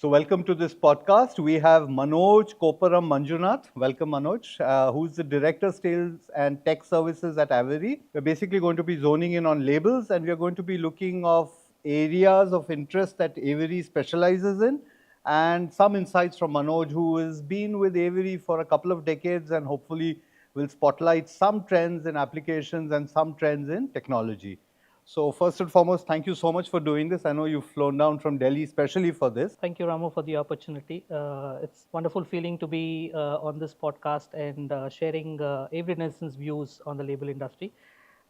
So welcome to this podcast. We have Manoj Manjunath. Welcome, Manoj, who's the Director Sales and Tech Services at Avery. We're basically going to be zoning in on labels, and we're going to be looking of areas of interest that Avery specializes in, and some insights from Manoj, who has been with Avery for a couple of decades and hopefully will spotlight some trends in applications and some trends in technology. So first and foremost, thank you so much for doing this. I know you've flown down from Delhi especially for this. Thank you, Ramu, for the opportunity. It's wonderful feeling to be on this podcast and sharing Avery Dennison's views on the label industry.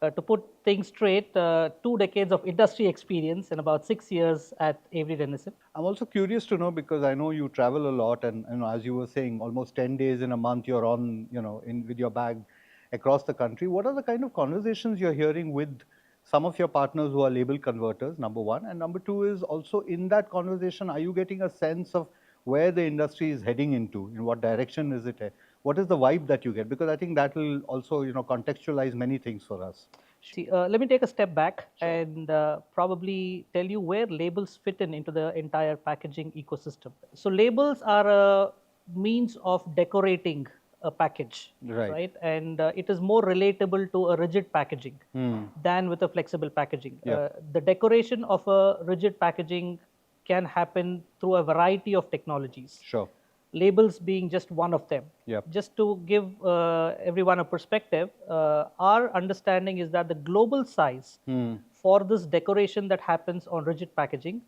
To put things straight, 2 decades of industry experience and about 6 years at Avery Dennison. I'm also curious to know, because I know you travel a lot, and as you were saying, almost 10 days in a month you're on, in with your bag across the country. What are the kind of conversations you're hearing with some of your partners who are label converters, number one? And number two is also, in that conversation, are you getting a sense of where the industry is heading into? In what direction is it? What is the vibe that you get? Because I think that will also, contextualize many things for us. See, let me take a step back and probably tell you where labels fit into the entire packaging ecosystem. So labels are a means of decorating a package, right? And it is more relatable to a rigid packaging than with a flexible packaging. The decoration of a rigid packaging can happen through a variety of technologies. Sure. Labels being just one of them. Yep. Just to give everyone a perspective, our understanding is that the global size for this decoration that happens on rigid packaging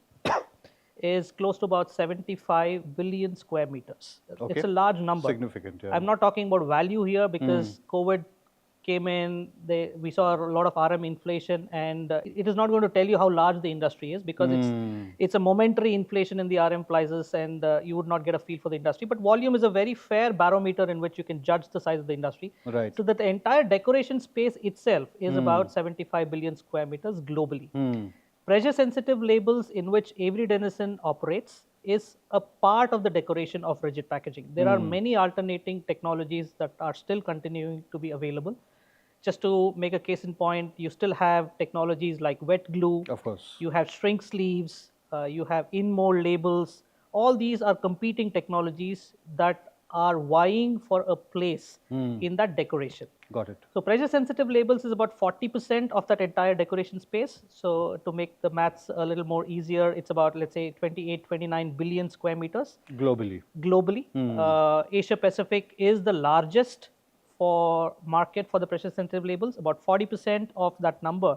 is close to about 75 billion square meters. Okay. It's a large number. Significant, yeah. I'm not talking about value here because COVID came in, we saw a lot of RM inflation, and it is not going to tell you how large the industry is because it's a momentary inflation in the RM prices, and you would not get a feel for the industry. But volume is a very fair barometer in which you can judge the size of the industry. Right. So that the entire decoration space itself is about 75 billion square meters globally. Pressure-sensitive labels, in which Avery Dennison operates, is a part of the decoration of rigid packaging. There are many alternating technologies that are still continuing to be available. Just to make a case in point, you still have technologies like wet glue. Of course. You have shrink sleeves. You have in-mold labels. All these are competing technologies that are vying for a place in that decoration. Got it. So pressure-sensitive labels is about 40% of that entire decoration space. So to make the maths a little more easier, it's about, let's say, 28, 29 billion square meters. Globally. Asia Pacific is the largest market for the pressure-sensitive labels. About 40% of that number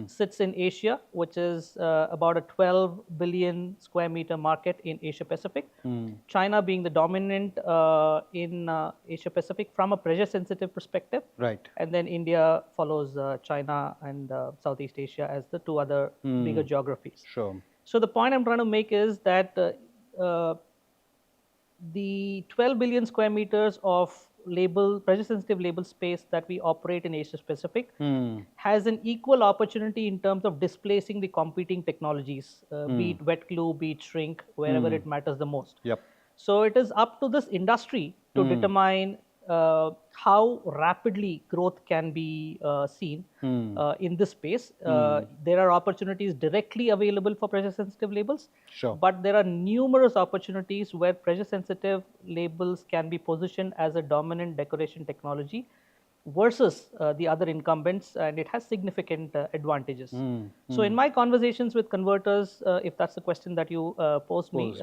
sits in Asia, which is about a 12 billion square meter market in Asia Pacific. China being the dominant in Asia Pacific from a pressure-sensitive perspective. Right. And then India follows China and Southeast Asia as the two other bigger geographies. Sure. So the point I'm trying to make is that the 12 billion square meters of pressure-sensitive label space that we operate in Asia Pacific has an equal opportunity in terms of displacing the competing technologies, be it wet glue, be it shrink, wherever it matters the most. Yep. So it is up to this industry to determine how rapidly growth can be seen in this space. There are opportunities directly available for pressure-sensitive labels, but there are numerous opportunities where pressure-sensitive labels can be positioned as a dominant decoration technology versus the other incumbents, and it has significant advantages. So in my conversations with converters, if that's the question that you posed me,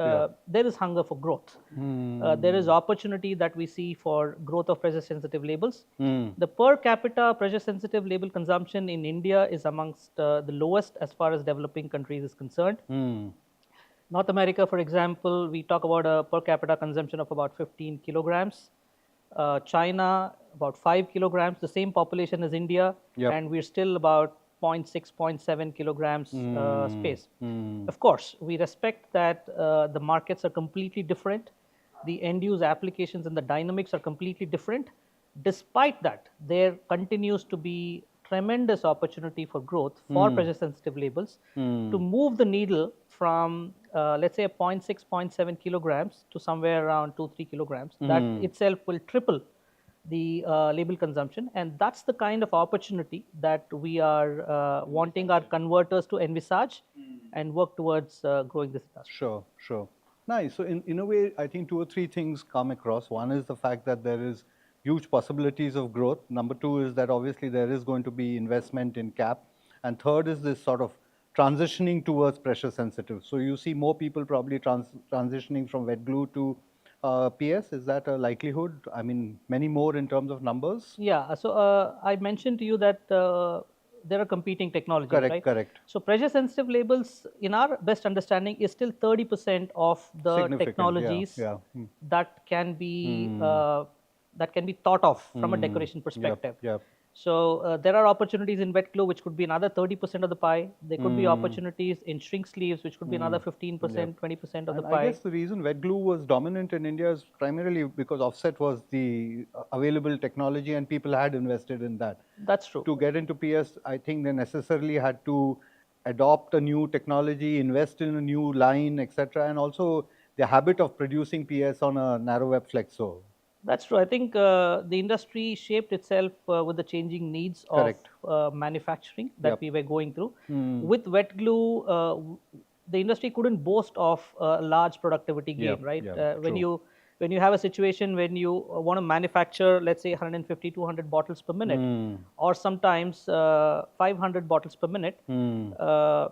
there is hunger for growth. There is opportunity that we see for growth of pressure-sensitive labels. The per capita pressure-sensitive label consumption in India is amongst the lowest as far as developing countries is concerned. North America, for example, we talk about a per capita consumption of about 15 kilograms. China, about 5 kilograms, the same population as India, and we're still about 0.6, 0.7 kilograms space. Of course, we respect that the markets are completely different. The end-use applications and the dynamics are completely different. Despite that, there continues to be tremendous opportunity for growth for pressure-sensitive labels to move the needle from, let's say, 0.6, 0.7 kilograms to somewhere around 2-3 kilograms. That itself will triple the label consumption, and that's the kind of opportunity that we are wanting our converters to envisage and work towards growing this industry. Sure. Nice. So in a way, I think two or three things come across. One is the fact that there is huge possibilities of growth. Number two is that obviously there is going to be investment in cap. And third is this sort of transitioning towards pressure sensitive. So you see more people probably transitioning from wet glue to PS. Is that a likelihood? I mean, many more in terms of numbers? Yeah, so I mentioned to you that there are competing technologies, Correct, right? correct. So pressure sensitive labels, in our best understanding, is still 30% of the Significant, yeah, technologies yeah. that can be thought of from a decoration Yep, perspective. yep. So there are opportunities in wet glue, which could be another 30% of the pie. There could be opportunities in shrink sleeves, which could be another 15%, Yep. 20% of the And I pie. guess the reason wet glue was dominant in India is primarily because offset was the available technology and people had invested in that. That's true. To get into PS, I think they necessarily had to adopt a new technology, invest in a new line, etc., and also the habit of producing PS on a narrow web flexo. That's true. I think the industry shaped itself with the changing needs of Correct. manufacturing that Yep. we were going through. With wet glue, the industry couldn't boast of a large productivity gain, Yep. right? Yep. When True. you have a situation when you want to manufacture, let's say 150, 200 bottles per minute, or sometimes 500 bottles per minute, uh,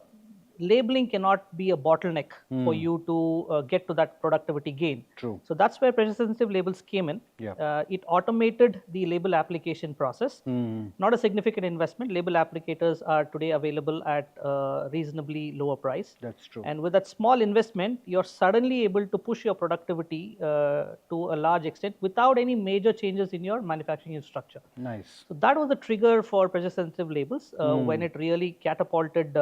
labeling cannot be a bottleneck for you to get to that productivity gain. True. So that's where pressure sensitive labels came in. Yeah. It automated the label application process. Not a significant investment. Label applicators are today available at a reasonably lower price. That's true. And with that small investment, you're suddenly able to push your productivity to a large extent without any major changes in your manufacturing structure. Nice. So that was the trigger for pressure sensitive labels when it really catapulted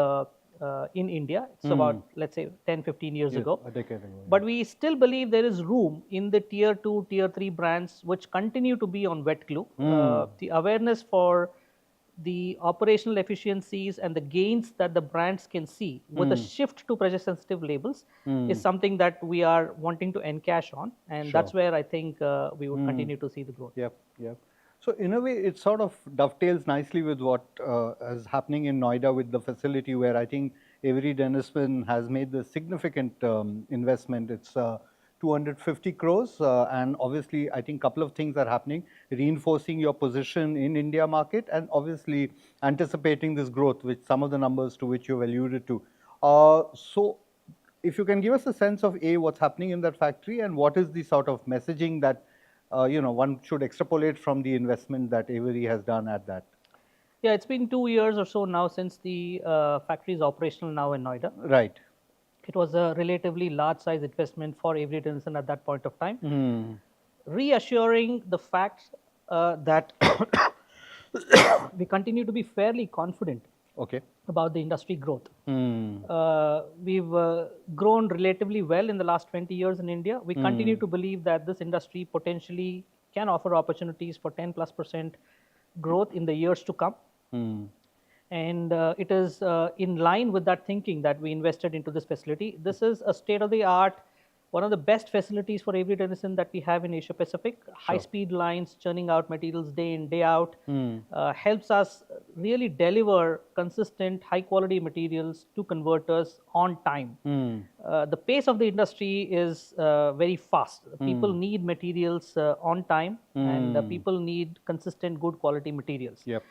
in India. It's about, let's say, 10, 15 years ago. A decade ago. But we still believe there is room in the tier 2, tier 3 brands which continue to be on wet glue. The awareness for the operational efficiencies and the gains that the brands can see with a shift to pressure sensitive labels is something that we are wanting to encash on. And Sure. that's where I think we would continue to see the growth. Yep, yep. So in a way, it sort of dovetails nicely with what is happening in Noida with the facility where I think Avery Dennison has made the significant investment. It's 250 crores, and obviously, I think a couple of things are happening: reinforcing your position in India market, and obviously anticipating this growth, which some of the numbers to which you've alluded to. So, if you can give us a sense of what's happening in that factory, and what is the sort of messaging that one should extrapolate from the investment that Avery has done at that. Yeah, it's been 2 years or so now since the factory is operational now in Noida. Right. It was a relatively large size investment for Avery Dennison at that point of time. Reassuring the fact that we continue to be fairly confident about the industry growth. We've grown relatively well in the last 20 years in India. We continue to believe that this industry potentially can offer opportunities for 10+% growth in the years to come. And it is in line with that thinking that we invested into this facility. This is a state-of-the-art, one of the best facilities for Avery Dennison that we have in Asia Pacific. High-speed lines, churning out materials day in, day out, helps us really deliver consistent, high-quality materials to converters on time. The pace of the industry is very fast. People need materials on time, and people need consistent, good quality materials. Yep.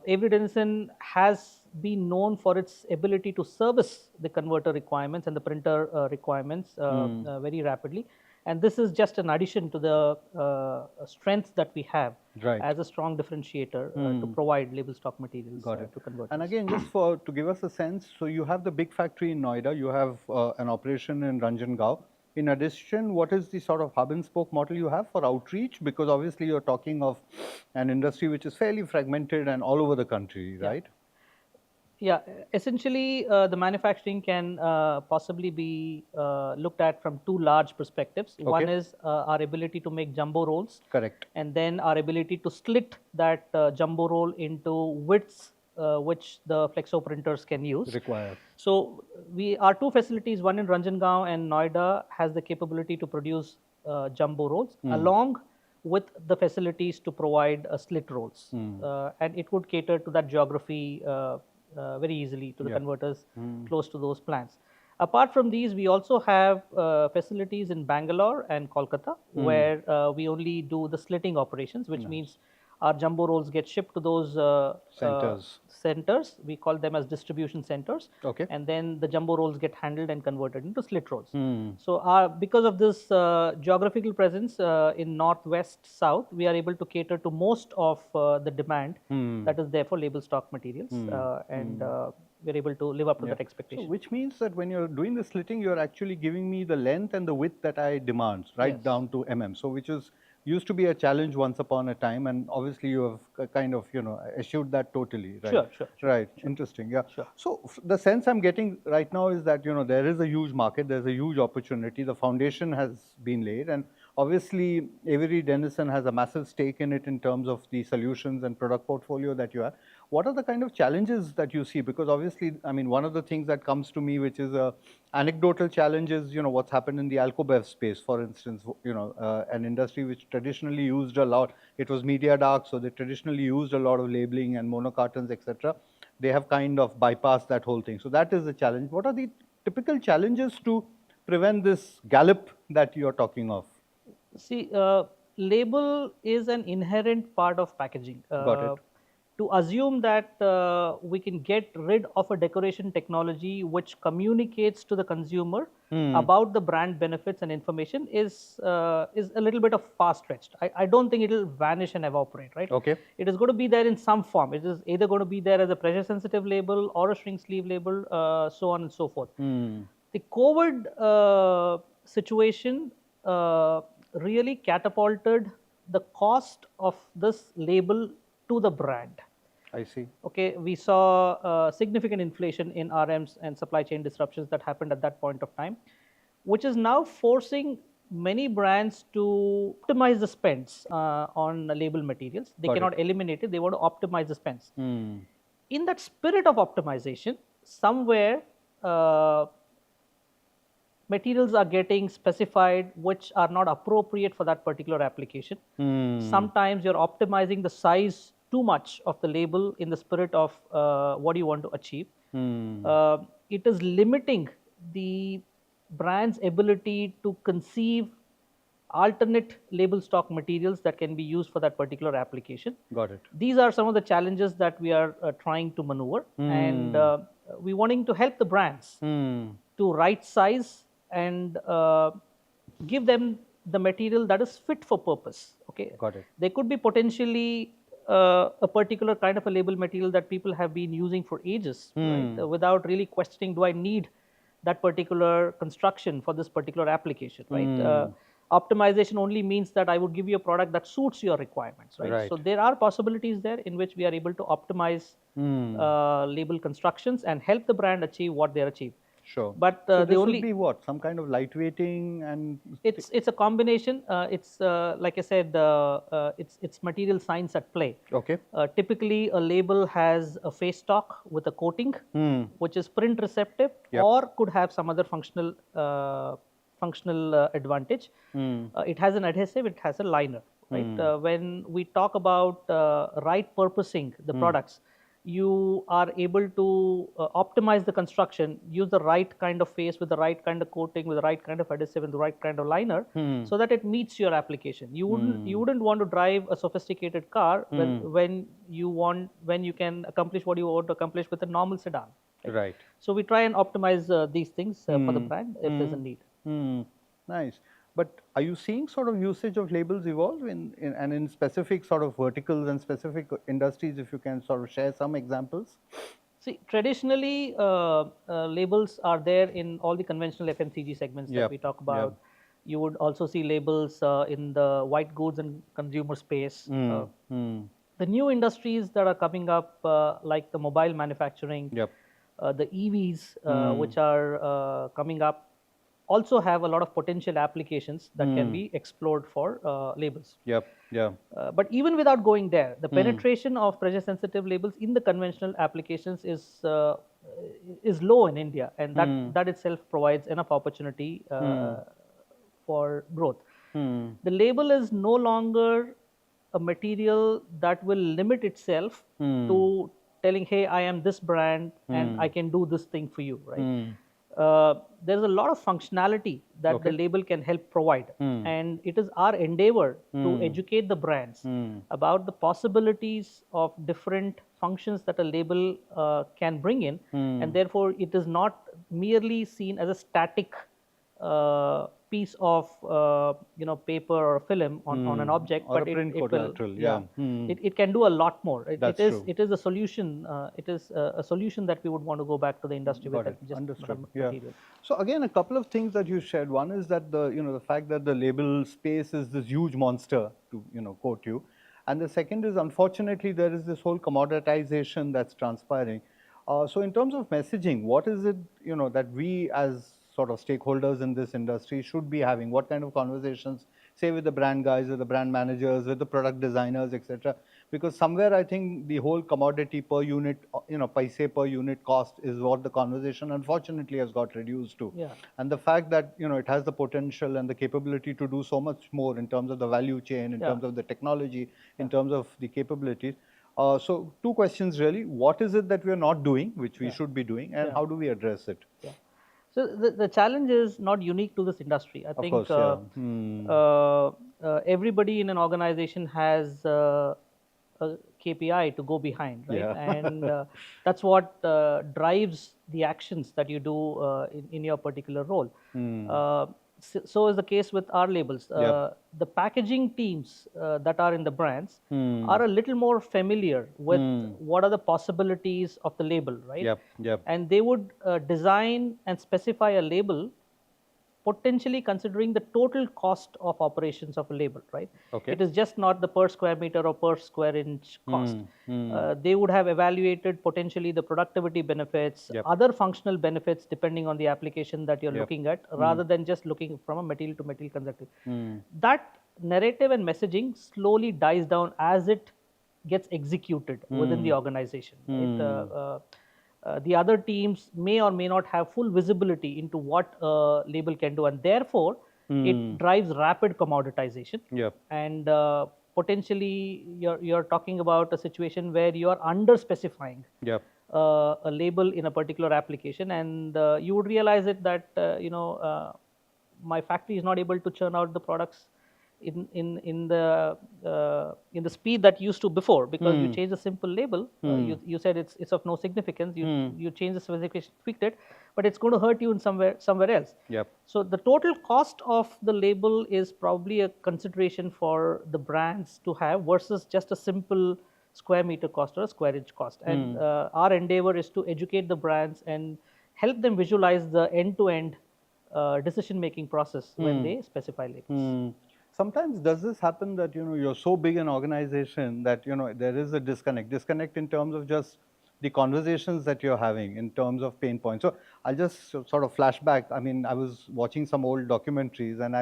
Avery Dennison has been known for its ability to service the converter requirements and the printer requirements very rapidly. And this is just an addition to the strength that we have as a strong differentiator to provide label stock materials to converters. And again, just to give us a sense, so you have the big factory in Noida, you have an operation in Ranjangaon. In addition, what is the sort of hub and spoke model you have for outreach? Because obviously you're talking of an industry which is fairly fragmented and all over the country, right? Yeah, essentially the manufacturing can possibly be looked at from two large perspectives. One is our ability to make jumbo rolls. Correct. And then our ability to split that jumbo roll into widths which the flexo printers can use. Require. So our two facilities, one in Ranjangaon and Noida, has the capability to produce jumbo rolls along with the facilities to provide slit rolls. And it would cater to that geography very easily to the converters close to those plants. Apart from these, we also have facilities in Bangalore and Kolkata where we only do the slitting operations, which means our jumbo rolls get shipped to those centers. We call them as distribution centers. Okay. And then the jumbo rolls get handled and converted into slit rolls. So because of this geographical presence in northwest south, we are able to cater to most of the demand that is there for label stock materials, and we're able to live up to that expectation. So which means that when you're doing the slitting, you're actually giving me the length and the width that I demand, right down to so which is used to be a challenge once upon a time, and obviously you have kind of, eschewed that totally, right? Sure. Right. Interesting. Yeah. So the sense I'm getting right now is that, there is a huge market, there's a huge opportunity, the foundation has been laid, and obviously Avery Dennison has a massive stake in it in terms of the solutions and product portfolio that you have. What are the kind of challenges that you see? Because obviously, I mean, one of the things that comes to me, which is a anecdotal challenge, is, what's happened in the alcobev space, for instance, an industry which traditionally used a lot, it was media dark, so they traditionally used a lot of labeling and monocartons, etc. They have kind of bypassed that whole thing. So that is the challenge. What are the typical challenges to prevent this gallop that you're talking of? See, label is an inherent part of packaging. Got it. To assume that we can get rid of a decoration technology which communicates to the consumer about the brand benefits and information is a little bit of far-stretched. I don't think it will vanish and evaporate, right? Okay. It is going to be there in some form. It is either going to be there as a pressure-sensitive label or a shrink sleeve label, so on and so forth. The COVID situation really catapulted the cost of this label to the brand. I see. Okay, we saw significant inflation in RMs and supply chain disruptions that happened at that point of time, which is now forcing many brands to optimize the spends on label materials. They cannot eliminate it, they want to optimize the spends. In that spirit of optimization, somewhere materials are getting specified which are not appropriate for that particular application. Sometimes you're optimizing the size too much of the label in the spirit of what you want to achieve. It is limiting the brand's ability to conceive alternate label stock materials that can be used for that particular application. Got it. These are some of the challenges that we are trying to maneuver, and we're wanting to help the brands to right size and give them the material that is fit for purpose. Okay. Got it. There could be potentially a particular kind of a label material that people have been using for ages, right? Without really questioning, do I need that particular construction for this particular application, right? Optimization only means that I would give you a product that suits your requirements, right? So there are possibilities there in which we are able to optimize label constructions and help the brand achieve what they achieve. Sure. But so this would be what? Some kind of lightweighting and... It's a combination. It's like I said, it's material science at play. Okay. Typically, a label has a face stock with a coating, which is print receptive, or could have some other functional advantage. It has an adhesive, it has a liner, right? When we talk about right purposing the products, you are able to optimize the construction, use the right kind of face with the right kind of coating, with the right kind of adhesive and the right kind of liner, so that it meets your application. You wouldn't want to drive a sophisticated car when you can accomplish what you want to accomplish with a normal sedan. Right. So we try and optimize these things for the brand if there's a need. Nice. But are you seeing sort of usage of labels evolve in specific sort of verticals and specific industries, if you can sort of share some examples? See, traditionally, labels are there in all the conventional FMCG segments that we talk about. You would also see labels in the white goods and consumer space. The new industries that are coming up, like the mobile manufacturing, the EVs, which are coming up, also have a lot of potential applications that can be explored for labels. But even without going there, the penetration of pressure-sensitive labels in the conventional applications is low in India, and that itself provides enough opportunity for growth. The label is no longer a material that will limit itself to telling, hey, I am this brand and I can do this thing for you, right? there's a lot of functionality that the label can help provide. And it is our endeavor to educate the brands about the possibilities of different functions that a label can bring in. And therefore, it is not merely seen as a static piece of paper or film on an object, or but a print collateral. it can do a lot more. That's true. It is a solution. It is a solution that we would want to go back to the industry with. Just Understood. material. So again, a couple of things that you shared. One is that the fact that the label space is this huge monster, to quote you, and the second is, unfortunately, there is this whole commoditization that's transpiring. So in terms of messaging, what is it that we as sort of stakeholders in this industry should be having? What kind of conversations, say, with the brand guys, with the brand managers, with the product designers, etc.? Because somewhere I think the whole commodity per unit, paise per unit cost is what the conversation unfortunately has got reduced to. And the fact that it has the potential and the capability to do so much more in terms of the value chain, in terms of the technology, in terms of the capabilities. So two questions really. What is it that we are not doing, which we should be doing, and how do we address it? So the challenge is not unique to this industry. I think everybody in an organization has a KPI to go behind, right? And that's what drives the actions that you do in your particular role. So is the case with our labels. The packaging teams that are in the brands are a little more familiar with what are the possibilities of the label, right? And they would design and specify a label potentially considering the total cost of operations of a label, right? It is just not the per square meter or per square inch cost. They would have evaluated potentially the productivity benefits, other functional benefits depending on the application that you're looking at, rather than just looking from a material to material perspective. That narrative and messaging slowly dies down as it gets executed within the organization. Right? The other teams may or may not have full visibility into what a label can do, and therefore it drives rapid commoditization. And potentially you're talking about a situation where you are under specifying a label in a particular application, and you would realize it that my factory is not able to churn out the products in the speed that used to before, because you change a simple label. You said it's of no significance. You change the specification, tweaked it, but it's going to hurt you in somewhere else. So the total cost of the label is probably a consideration for the brands to have versus just a simple square meter cost or a square inch cost. And our endeavor is to educate the brands and help them visualize the end-to-end decision-making process when they specify labels. Sometimes does this happen that you're so big an organization that there is a disconnect in terms of just the conversations that you're having in terms of pain points? So I'll just sort of flash back. I mean, I was watching some old documentaries, and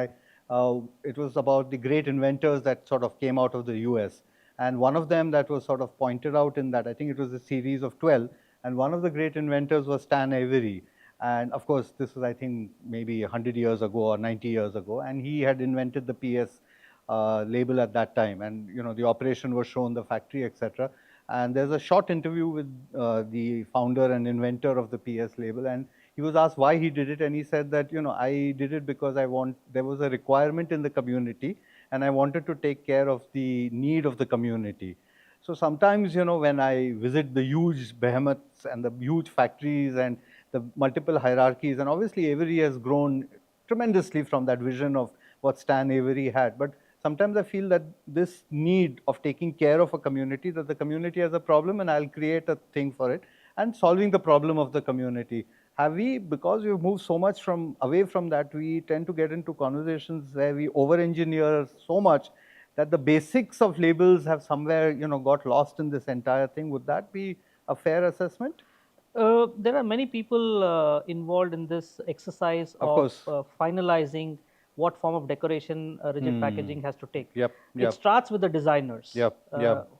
it was about the great inventors that sort of came out of the US. And one of them that was sort of pointed out in that, I think it was a series of 12, and one of the great inventors was Stan Avery. And of course, this was, I think, maybe 100 years ago or 90 years ago. And he had invented the PS label at that time. And, the operation was shown, the factory, etc. And there's a short interview with the founder and inventor of the PS label. And he was asked why he did it. And he said that, I did it because there was a requirement in the community, and I wanted to take care of the need of the community. So sometimes, when I visit the huge behemoths and the huge factories and the multiple hierarchies, and obviously Avery has grown tremendously from that vision of what Stan Avery had. But sometimes I feel that this need of taking care of a community, that the community has a problem and I'll create a thing for it, and solving the problem of the community. Have we, because we've moved so much away from that, we tend to get into conversations where we over-engineer so much that the basics of labels have somewhere, got lost in this entire thing. Would that be a fair assessment? There are many people involved in this exercise of finalizing what form of decoration rigid packaging has to take. It starts with the designers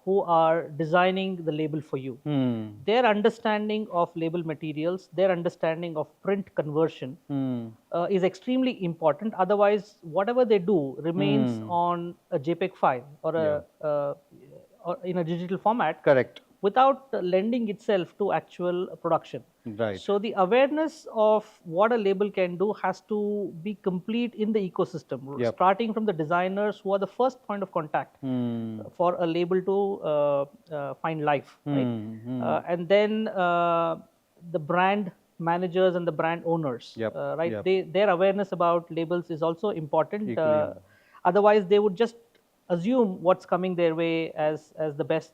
who are designing the label for you. Their understanding of label materials, their understanding of print conversion is extremely important. Otherwise, whatever they do remains on a JPEG file or in a digital format. Correct. without lending itself to actual production. Right. So the awareness of what a label can do has to be complete in the ecosystem, Yep. starting from the designers who are the first point of contact for a label to find life, right? And then the brand managers and the brand owners, Yep. right? Yep. Their awareness about labels is also important. Equally. Otherwise, they would just assume what's coming their way as the best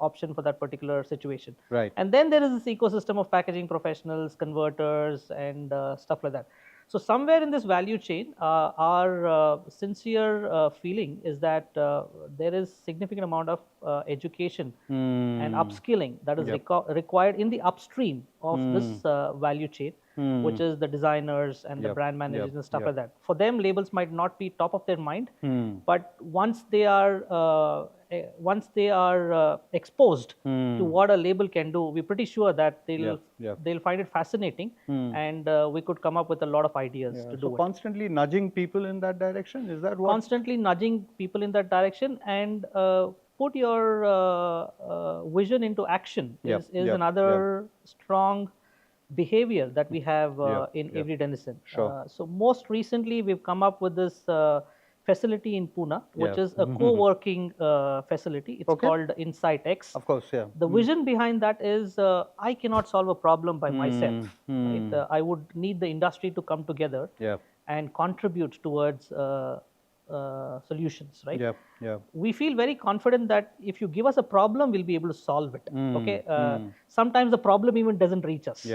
option for that particular situation. Right. And then there is this ecosystem of packaging professionals, converters, and stuff like that. So somewhere in this value chain, our sincere feeling is that there is significant amount of education and upskilling that is required in the upstream of this value chain, which is the designers and the brand managers and stuff like that. For them, labels might not be top of their mind, but once they are exposed to what a label can do, we're pretty sure that they'll find it fascinating, and we could come up with a lot of ideas to do so it. Constantly nudging people in that direction, is that what? Constantly nudging people in that direction, and put your vision into action is another strong behavior that we have in Avery Dennison. Sure. So most recently, we've come up with this facility in Pune, which is a co-working facility. It's called InsightX. Of course, yeah. The vision behind that is I cannot solve a problem by myself. Right? I would need the industry to come together and contribute towards solutions, right? We feel very confident that if you give us a problem, we'll be able to solve it. Okay. Sometimes the problem even doesn't reach us.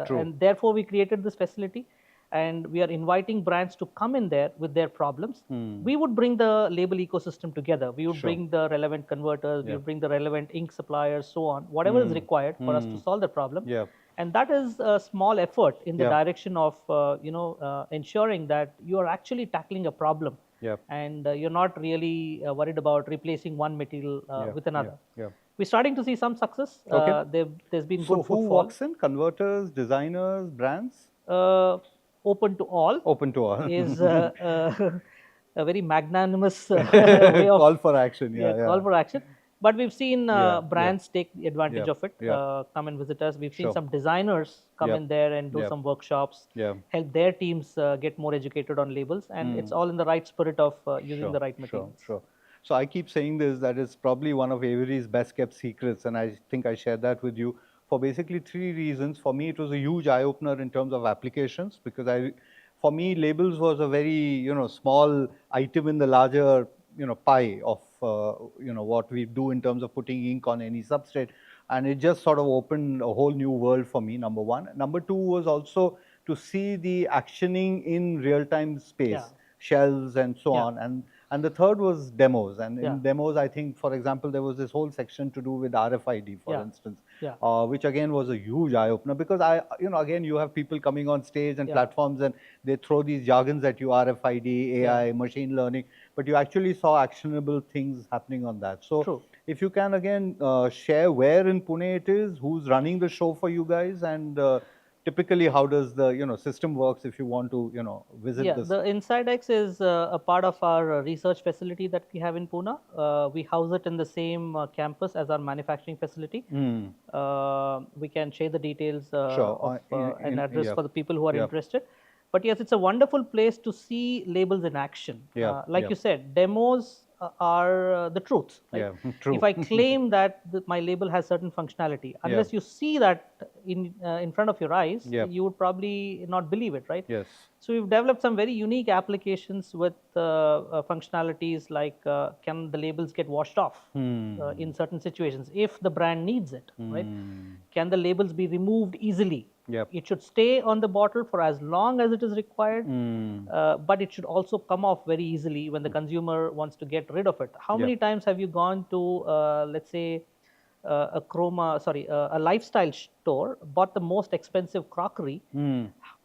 And therefore, we created this facility, and we are inviting brands to come in there with their problems. We would bring the label ecosystem together. We would bring the relevant converters, we would bring the relevant ink suppliers, so on, whatever is required for us to solve the problem. And that is a small effort in the direction of ensuring that you are actually tackling a problem. And you're not really worried about replacing one material with another. We're starting to see some success. There's been good footfall. Who walks in? Converters, designers, brands? Open to all. Open to all. Is a very magnanimous way of call for action. Call for action. But we've seen brands take advantage of it, come and visit us. We've seen some designers come in there and do some workshops, help their teams get more educated on labels, and it's all in the right spirit of using the right materials. Sure. So I keep saying this, that is probably one of Avery's best kept secrets, and I think I shared that with you for basically 3 reasons. For me, it was a huge eye opener in terms of applications, because for me, labels was a very small item in the larger pie of what we do in terms of putting ink on any substrate, and it just sort of opened a whole new world for me, number one. Number two was also to see the actioning in real-time space, shelves and so on, and the third was demos. And in demos, I think, for example, there was this whole section to do with RFID, for instance, which again was a huge eye-opener, because again, you have people coming on stage and platforms, and they throw these jargons at you, RFID, AI, machine learning, but you actually saw actionable things happening on that. So if you can again share where in Pune it is, who's running the show for you guys, and typically how does the system works if you want to visit this? The InsightX is a part of our research facility that we have in Pune. We house it in the same campus as our manufacturing facility. We can share the details of an address for the people who are interested. But yes, it's a wonderful place to see labels in action. Like you said, demos are the truth. Right? True. If I claim that my label has certain functionality, unless you see that in front of your eyes, you would probably not believe it, right? So we've developed some very unique applications with functionalities like can the labels get washed off in certain situations if the brand needs it, right? Can the labels be removed easily? It should stay on the bottle for as long as it is required, but it should also come off very easily when the consumer wants to get rid of it. How many times have you gone to, let's say, a lifestyle store, bought the most expensive crockery,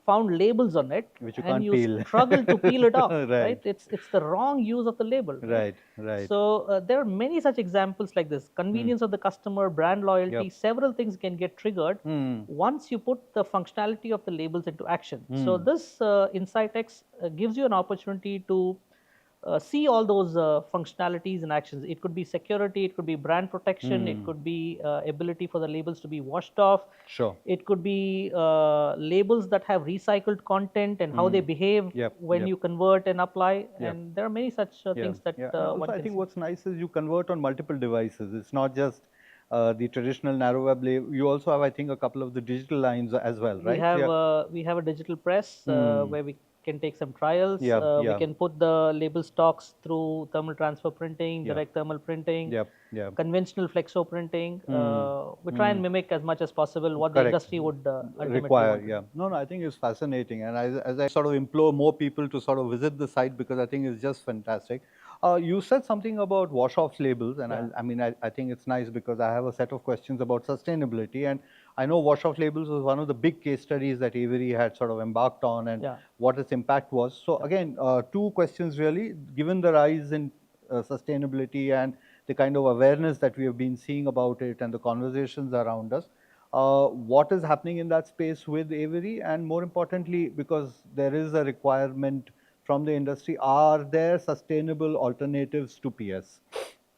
found labels on it, which you and can't you peel. struggle to peel it off, right? It's the wrong use of the label. Right. So there are many such examples like this. Convenience of the customer, brand loyalty, several things can get triggered once you put the functionality of the labels into action. So this InsightX gives you an opportunity to see all those functionalities and actions. It could be security, it could be brand protection, it could be ability for the labels to be washed off. Sure. It could be labels that have recycled content and how they behave Yep, when yep. you convert and apply. Yep. And there are many such things that And also one I can think see. what's nice is you convert on multiple devices. It's not just the traditional narrow web label. You also have, I think, a couple of the digital lines as well, right? We have a digital press where we can take some trials. Yeah, We yeah. can put the label stocks through thermal transfer printing, Yeah. direct thermal printing, Yep, yep. conventional flexo printing. We try and mimic as much as possible what the Correct. industry would ultimately Require, want to do. No, I think it's fascinating. And as I sort of implore more people to sort of visit the site because I think it's just fantastic. You said something about wash-off labels, and Yeah. I think it's nice because I have a set of questions about sustainability. And I know wash-off labels was one of the big case studies that Avery had sort of embarked on and Yeah. what its impact was. So again, two questions really, given the rise in sustainability and the kind of awareness that we have been seeing about it and the conversations around us, what is happening in that space with Avery, and more importantly, because there is a requirement from the industry, are there sustainable alternatives to PS?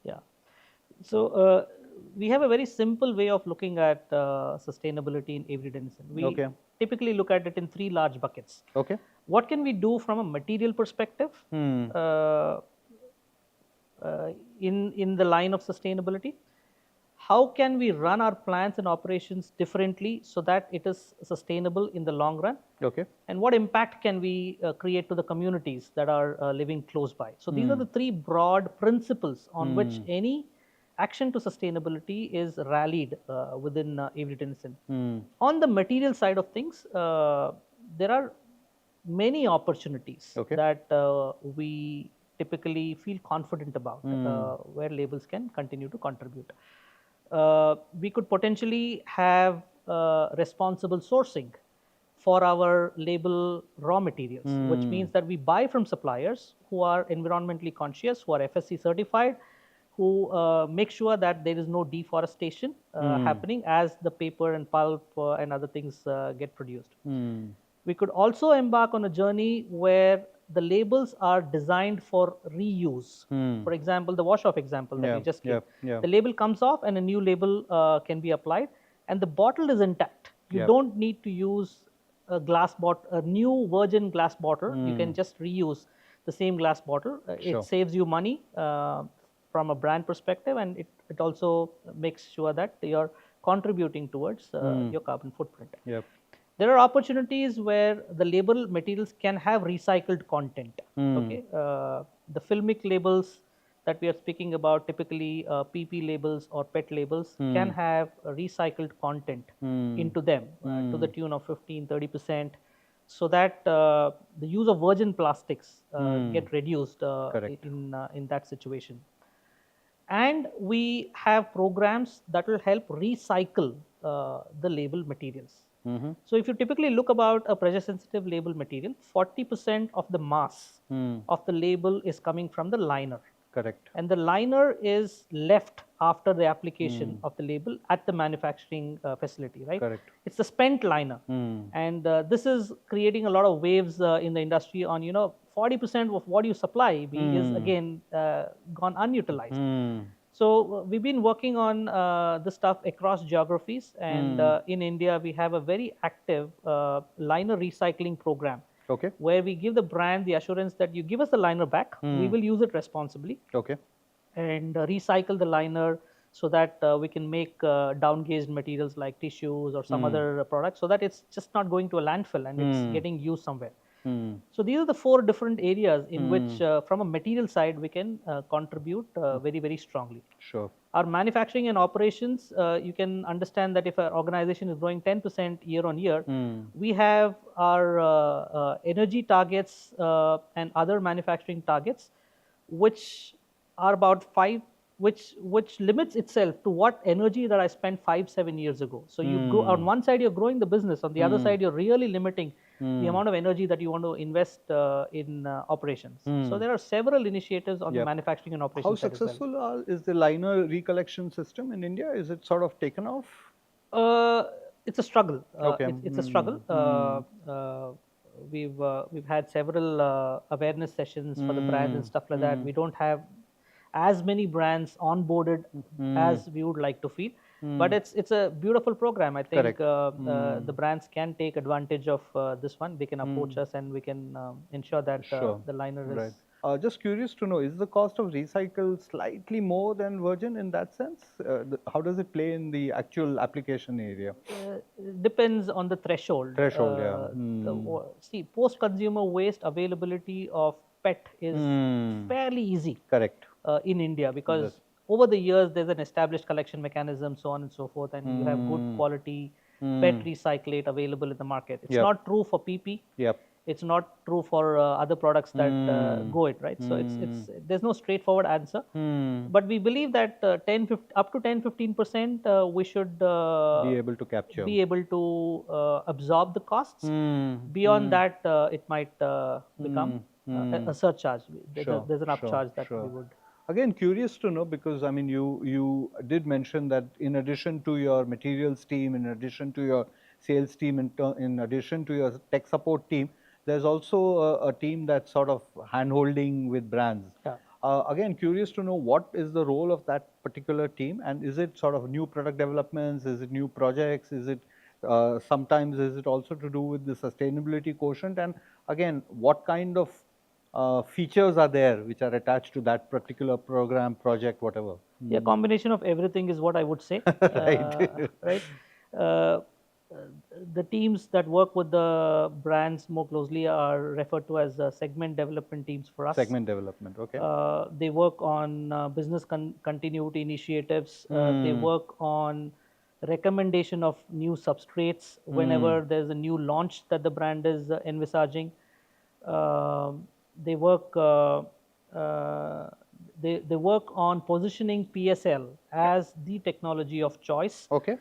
Yeah. So we have a very simple way of looking at sustainability in Avery Dennison. We typically look at it in three large buckets. Okay. What can we do from a material perspective in the line of sustainability? How can we run our plants and operations differently so that it is sustainable in the long run? Okay. And what impact can we create to the communities that are living close by? So these are the three broad principles on which any action to sustainability is rallied within Avery Dennison. On the material side of things, there are many opportunities that we typically feel confident about where labels can continue to contribute. We could potentially have responsible sourcing for our label raw materials, which means that we buy from suppliers who are environmentally conscious, who are FSC certified, who make sure that there is no deforestation happening as the paper and pulp and other things get produced. We could also embark on a journey where the labels are designed for reuse. For example, the wash-off example that we just gave. The label comes off and a new label can be applied, and the bottle is intact. You don't need to use a new virgin glass bottle. You can just reuse the same glass bottle. It saves you money from a brand perspective, and it also makes sure that you're contributing towards your carbon footprint. There are opportunities where the label materials can have recycled content. Okay, the filmic labels that we are speaking about, typically PP labels or PET labels, can have recycled content into them to the tune of 15-30%, so that the use of virgin plastics get reduced in that situation. And we have programs that will help recycle the label materials. So if you typically look about a pressure sensitive label material, 40% of the mass of the label is coming from the liner. Correct. And the liner is left after the application of the label at the manufacturing facility, right? Correct. It's the spent liner. And this is creating a lot of waves in the industry on, 40% of what you supply is again gone unutilized. So we've been working on this stuff across geographies, and in India we have a very active liner recycling program. Okay. Where we give the brand the assurance that you give us the liner back, we will use it responsibly. Okay. And recycle the liner so that we can make down-gauged materials like tissues or some other products, so that it's just not going to a landfill and it's getting used somewhere. So these are the four different areas in which, from a material side, we can contribute very, very strongly. Sure. Our manufacturing and operations, you can understand that if an organization is growing 10% year on year, we have our energy targets and other manufacturing targets, which are about which limits itself to what energy that I spent 5-7 years ago. So you go on one side, you're growing the business. On the other side, you're really limiting the amount of energy that you want to invest in operations. So there are several initiatives on the manufacturing and operations. How successful is the liner recollection system in India? Is it sort of taken off? It's a struggle. It's a struggle. we've had several awareness sessions for the brands and stuff like that. We don't have as many brands onboarded as we would like to feel, but it's a beautiful program. I think Correct. the brands can take advantage of this one. They can approach us, and we can ensure that Sure. the liner Right. is. Just curious to know, is the cost of recycle slightly more than virgin in that sense? How does it play in the actual application area? Depends on the threshold. Threshold, yeah. See, post-consumer waste availability of PET is fairly easy Correct. in India, because Yes. over the years there's an established collection mechanism, so on and so forth, and you have good quality PET recyclate available in the market. It's Yep. not true for PP. Yep. It's not true for other products that go it, right? So it's there's no straightforward answer. But we believe that up to 10-15% we should Be able to capture. be able to absorb the costs. Beyond that, it might become a surcharge. There's an upcharge that we would. Again, curious to know, because I mean, you did mention that in addition to your materials team, in addition to your sales team, in addition to your tech support team, there's also a team that's sort of hand-holding with brands. Yeah. Again, curious to know what is the role of that particular team, and is it sort of new product developments? Is it new projects? Is it sometimes is it also to do with the sustainability quotient? And again, what kind of features are there which are attached to that particular program, project, whatever? Yeah, combination of everything is what I would say. Right. Right. Uh, the teams that work with the brands more closely are referred to as segment development teams for us. Segment development, okay. They work on business continuity initiatives. They work on recommendation of new substrates whenever there's a new launch that the brand is envisaging. They work they work on positioning PSL as the technology of choice. Okay.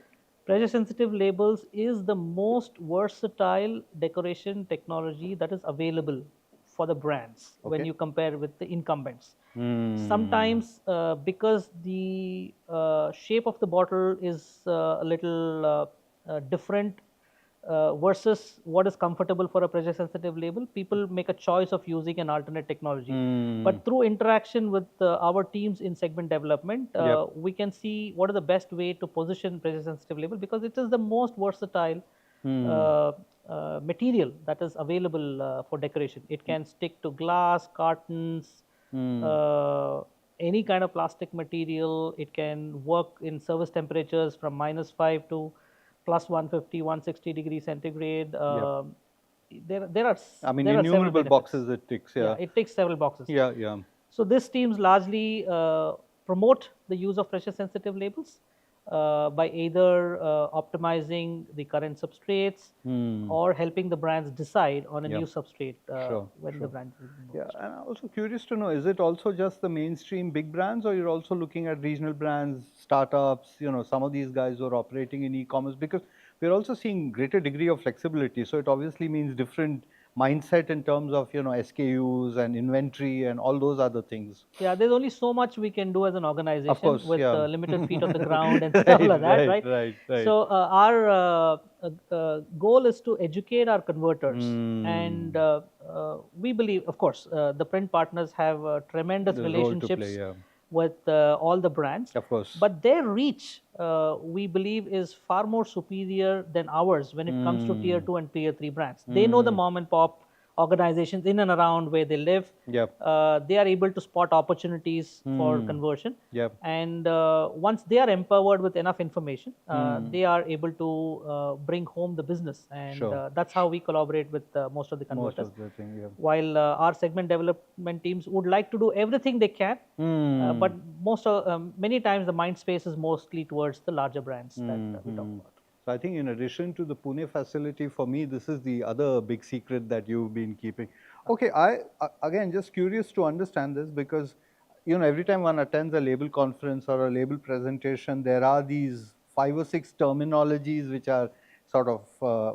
Pressure sensitive labels is the most versatile decoration technology that is available for the brands when you compare with the incumbents. Sometimes because the shape of the bottle is a little different versus what is comfortable for a pressure sensitive label, people make a choice of using an alternate technology. But through interaction with our teams in segment development, we can see what is the best way to position pressure sensitive label, because it is the most versatile material that is available for decoration. It can stick to glass, cartons, any kind of plastic material. It can work in service temperatures from -5 to plus 150, 160 degrees centigrade. There are. I mean, there innumerable are boxes it ticks. Yeah. It ticks several boxes. Yeah, yeah. So these teams largely promote the use of pressure sensitive labels by either optimizing the current substrates or helping the brands decide on a new substrate when the brand is moved. Yeah, and I'm also curious to know, is it also just the mainstream big brands, or you're also looking at regional brands, startups, some of these guys who are operating in e-commerce? Because we're also seeing greater degree of flexibility. So it obviously means different mindset in terms of, SKUs and inventory and all those other things. Yeah, there's only so much we can do as an organization, of course, with yeah. Limited feet on the ground and stuff like that, right? Right. So our goal is to educate our converters, and we believe, of course, the print partners have tremendous relationships with all the brands. Of course. But their reach, we believe, is far more superior than ours when it comes to tier 2 and tier 3 brands. They know the mom and pop organizations in and around where they live. They are able to spot opportunities for conversion. And once they are empowered with enough information, they are able to bring home the business. And that's how we collaborate with most of the converters. While our segment development teams would like to do everything they can, but many times the mind space is mostly towards the larger brands that we talk about. So I think in addition to the Pune facility, for me, this is the other big secret that you've been keeping. Okay, again, just curious to understand this, because, every time one attends a label conference or a label presentation, there are these 5 or 6 terminologies which are sort of,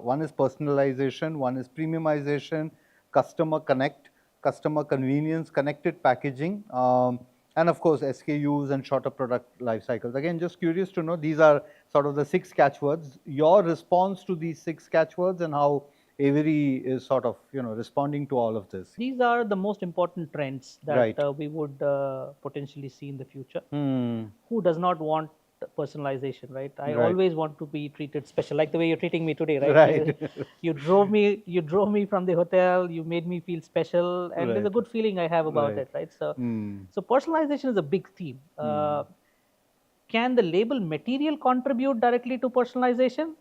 one is personalization, one is premiumization, customer connect, customer convenience, connected packaging, and of course, SKUs and shorter product life cycles. Again, just curious to know, these are sort of the 6 catchwords. Your response to these 6 catchwords and how Avery is sort of, responding to all of this? These are the most important trends that Right. we would potentially see in the future. Hmm. Who does not want personalization, right? I Right. always want to be treated special, like the way you're treating me today, right? Right. You drove me from the hotel, you made me feel special, and there's a Right. good feeling I have about Right. it, right? So, Hmm. so personalization is a big theme. Can the label material contribute directly to personalization?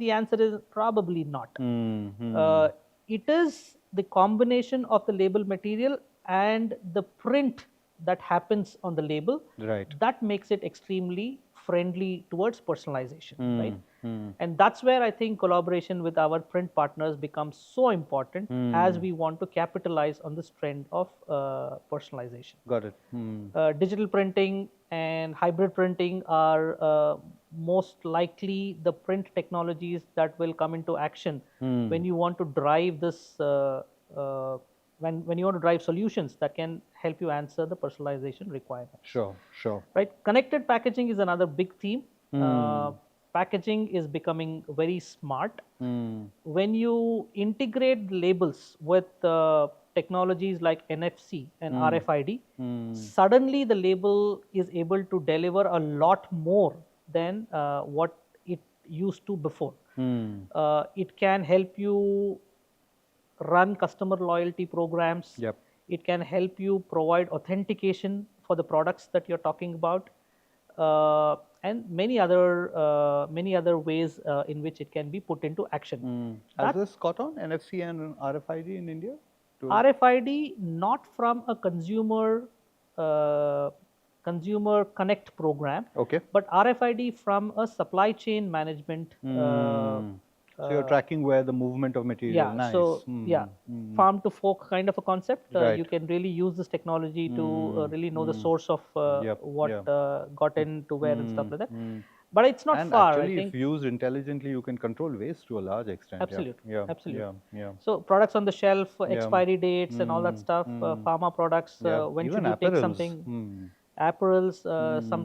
The answer is probably not. Hmm. Uh, it is the combination of the label material and the print that happens on the label Right. that makes it extremely friendly towards personalization, right? Hmm. And that's where I think collaboration with our print partners becomes so important as we want to capitalize on this trend of personalization. Got it. Digital printing and hybrid printing are most likely the print technologies that will come into action when you want to drive this uh, when you want to drive solutions that can help you answer the personalization requirements. Sure. Sure. Right, connected packaging is another big theme. Packaging is becoming very smart. When you integrate labels with technologies like NFC and RFID, suddenly the label is able to deliver a lot more than what it used to before. It can help you run customer loyalty programs. Yep. It can help you provide authentication for the products that you're talking about, and many other ways in which it can be put into action. Has That this caught on, NFC and RFID in India? RFID not from a uh, consumer connect program, Okay. but RFID from a supply chain management. So you're tracking where the movement of material. Yeah, Nice. so yeah, farm to fork kind of a concept. Right. You can really use this technology to really know the source of Yep, what yep. got into where and stuff like that. But it's not And far, I actually, if think. used intelligently, you can control waste to a large extent. Absolutely, Yeah. absolutely. Yeah. Yeah. So products on the shelf, Yeah. expiry dates, and all that stuff. Pharma products. Yeah. When Even should you take apparels. something? Apparels.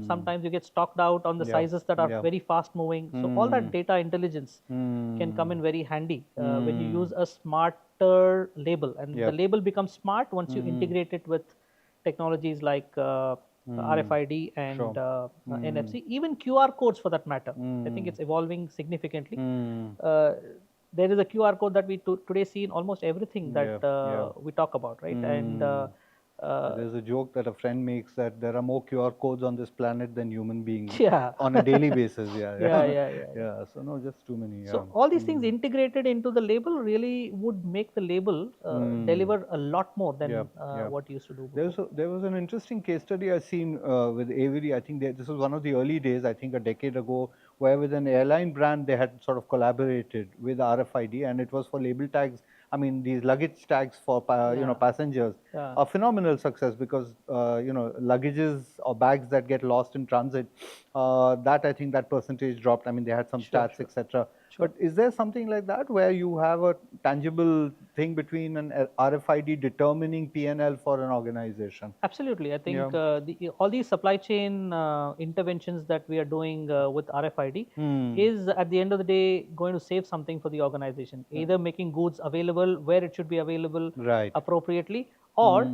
Sometimes you get stocked out on the Yeah. sizes that are Yeah. very fast moving. So all that data intelligence can come in very handy when you use a smarter label, and the Yep. label becomes smart once you integrate it with technologies like RFID and Sure. NFC, even QR codes for that matter. I think it's evolving significantly. There is a QR code that we today see in almost everything that Yeah. we talk about, right? And There's a joke that a friend makes that there are more QR codes on this planet than human beings yeah, on a daily basis. Yeah. yeah. Yeah. So no, just too many. Yeah. So all these things integrated into the label really would make the label deliver a lot more than what used to do before. There was an interesting case study I've seen with Avery. I think this was one of the early days, I think a decade ago, where with an airline brand they had sort of collaborated with RFID, and it was for label tags. I mean, these luggage tags for passengers. Yeah. A phenomenal success because luggages or bags that get lost in transit, that I think that percentage dropped. I mean, they had some stats, etc. But is there something like that where you have a tangible thing between an RFID determining P&L for an organization? Absolutely. I think all these supply chain interventions that we are doing with RFID is at the end of the day going to save something for the organization, either making goods available where it should be available appropriately, or